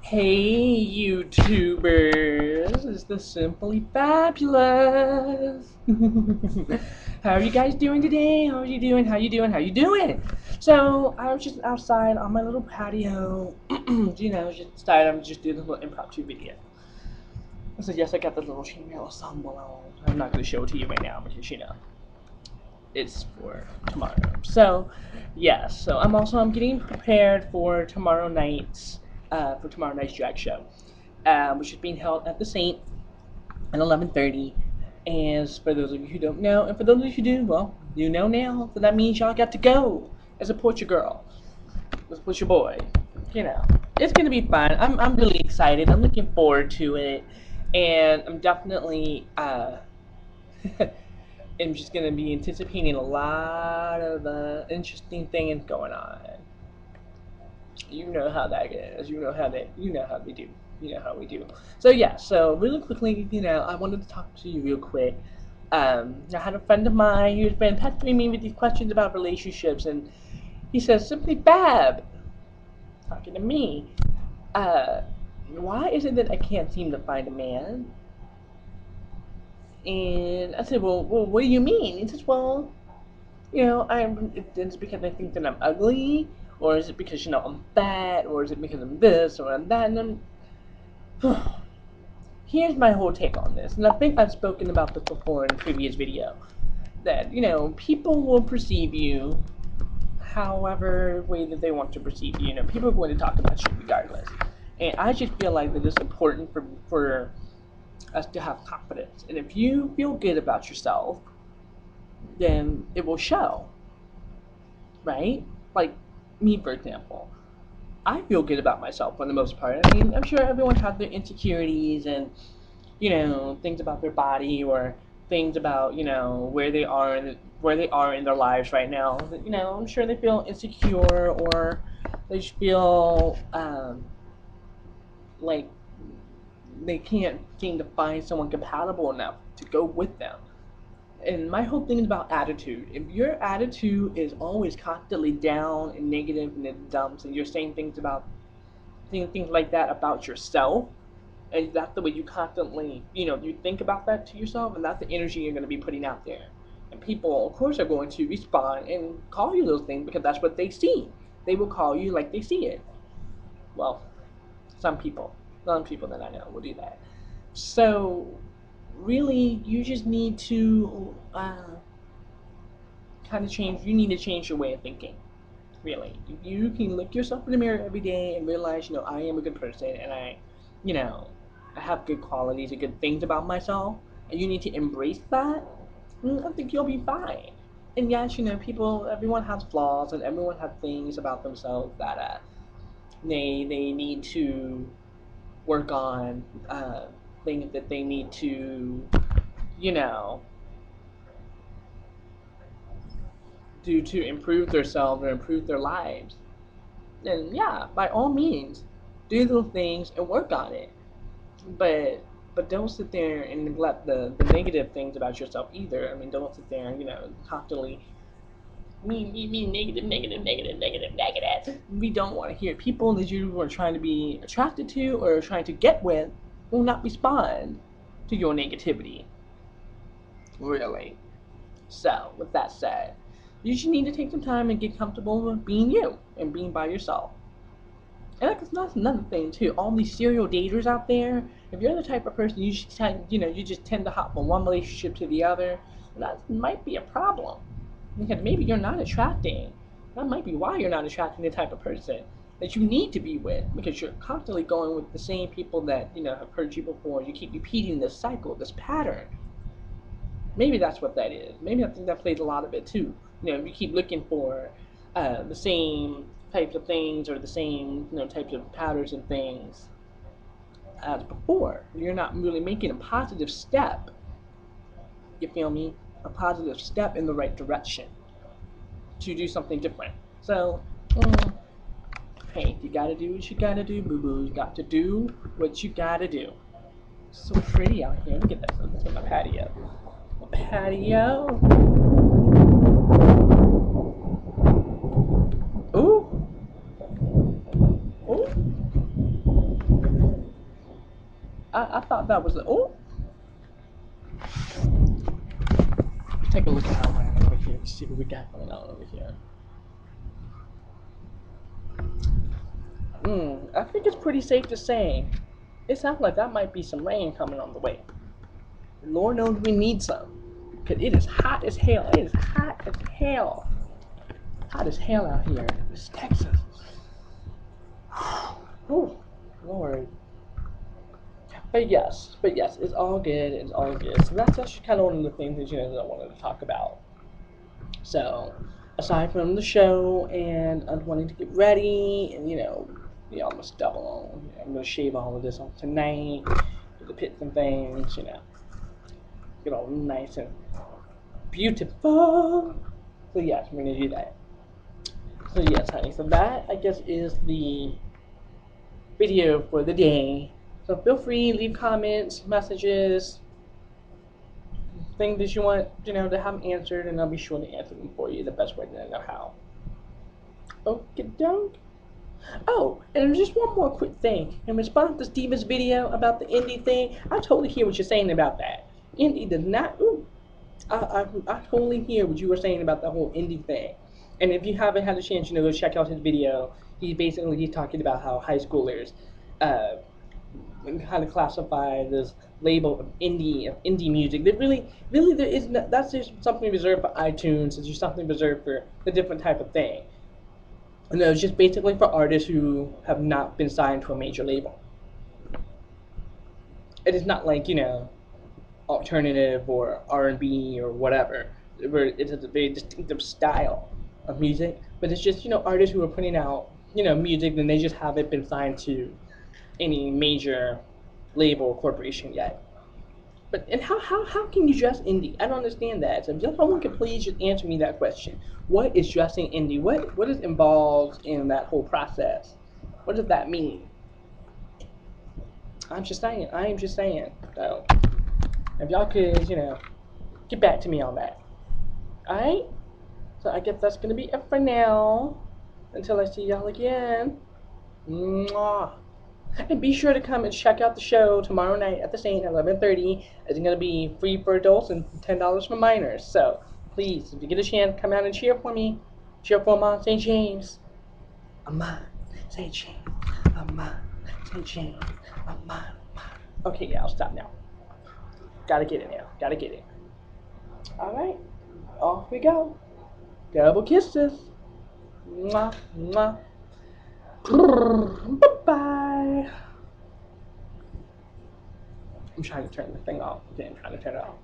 Hey YouTubers, it's the Simply Fabulous. How are you guys doing today? How are you doing? How you doing? How you doing? So I was just outside on my little patio, just decided I'm just doing a little impromptu video. So yes, I got this little chainmail ensemble on. I'm not gonna show it to you right now because it's for tomorrow. So yes, so I'm getting prepared for tomorrow night's drag show, which is being held at the Saint at 11:30. And for those of you who don't know, and for those of you who do, well, you know now. So that means y'all got to go and support your girl, support your boy. You know, it's gonna be fun. I'm really excited. I'm looking forward to it, and I'm definitely I'm just gonna be anticipating a lot of interesting things going on. You know how that is. You know how we do. You know how we do. So yeah. So really quickly, I wanted to talk to you real quick. I had a friend of mine who's been pestering me with these questions about relationships, and he says, "Simply Fab," talking to me. Uh, why is it that I can't seem to find a man? And I said, well, what do you mean? He says, well, it's because I think that I'm ugly, or is it because I'm fat, or is it because I'm this or I'm that? And here's my whole take on this, and I think I've spoken about this before in a previous video. That people will perceive you however way that they want to perceive you. People are going to talk about you regardless, and I just feel like that it's important for us to have confidence. And if you feel good about yourself, then it will show, right? Like me, for example. I feel good about myself for the most part. I mean, I'm sure everyone has their insecurities and, things about their body or things about, where they are in their lives right now. I'm sure they feel insecure or they just feel like they can't seem to find someone compatible enough to go with them. And my whole thing is about attitude. If your attitude is always constantly down and negative and in the dumps, and you're saying things like that about yourself, and that's the way you constantly, you think about that to yourself, and that's the energy you're going to be putting out there. And people, of course, are going to respond and call you those things because that's what they see. They will call you like they see it. Well, some people, some people that I know will do that. So, really, you just need to kind of change. You need to change your way of thinking. Really, if you can look yourself in the mirror every day and realize, I am a good person, and you know, I have good qualities and good things about myself, and you need to embrace that. I think you'll be fine. And yes, everyone has flaws, and everyone has things about themselves that they need to work on, things that they need to, you know, do to improve themselves or improve their lives. Then yeah, by all means, do those things and work on it. But don't sit there and neglect the negative things about yourself either. I mean, don't sit there and constantly me, negative, negative, negative, negative, negative. We don't want to hear people that you are trying to be attracted to or trying to get with will not respond to your negativity. Really. So, with that said, you just need to take some time and get comfortable with being you and being by yourself. And that's another thing too. All these serial daters out there. If you're the type of person you just tend to hop from one relationship to the other, that might be a problem. Because maybe you're not attracting. That might be why you're not attracting the type of person that you need to be with. Because you're constantly going with the same people that have hurt you before. You keep repeating this cycle, this pattern. Maybe that's what that is. Maybe I think that plays a lot of it too. If you keep looking for the same types of things or the same types of patterns and things as before, you're not really making a positive step. You feel me? A positive step in the right direction to do something different. So, hey, you gotta do what you gotta do, boo boo. You got to do what you gotta do. So pretty out here. Look at this. Look at my patio. My patio. Ooh. Ooh. I thought that was oh. Let's take a look at Outline over here. Let's see what we got going on over here. I think it's pretty safe to say it sounds like that might be some rain coming on the way. Lord knows we need some. Because it is hot as hell. It is hot as hell. Hot as hell out here. It's Texas. Oh, Lord. But yes, it's all good. It's all good. So that's actually kind of one of the things that that I wanted to talk about. So, aside from the show and wanting to get ready, and almost double on. I'm gonna shave all of this off tonight. Do the pits and things. Get all nice and beautiful. So yes, we're gonna do that. So yes, honey. So that I guess is the video for the day. So feel free, leave comments, messages, things that you want, to have answered, and I'll be sure to answer them for you the best way that I know how. Okay, doke. Oh, and just one more quick thing. In response to Steven's video about the indie thing, I totally hear what you're saying about that. Indie does not. Ooh, I totally hear what you were saying about the whole indie thing. And if you haven't had a chance, go check out his video. He's talking about how high schoolers, how to classify this label of indie music. That really there is no, that's just something reserved for iTunes. It's just something reserved for a different type of thing. And it's just basically for artists who have not been signed to a major label. It is not like alternative or R&B or whatever, where it's a very distinctive style of music. But it's just artists who are putting out music, and they just haven't been signed to any major label or corporation yet. But and how can you dress indie? I don't understand that. So if someone could please just answer me that question. What is dressing indie? What is involved in that whole process? What does that mean? I'm just saying. I am just saying. So if y'all could, get back to me on that. Alright? So I guess that's gonna be it for now. Until I see y'all again. Mwah. And be sure to come and check out the show tomorrow night at the Saint at 11:30. It's going to be free for adults and $10 for minors. So please, if you get a chance, come out and cheer for me. Cheer for Mount St. James. Amon, St. James. Amon, St. James. Amon. Okay, yeah, I'll stop now. Gotta get it now. Gotta get it. Alright, off we go. Double kisses. Mwah, mwah. Bye-bye. I'm trying to turn the thing off. Okay, I'm trying to turn it off.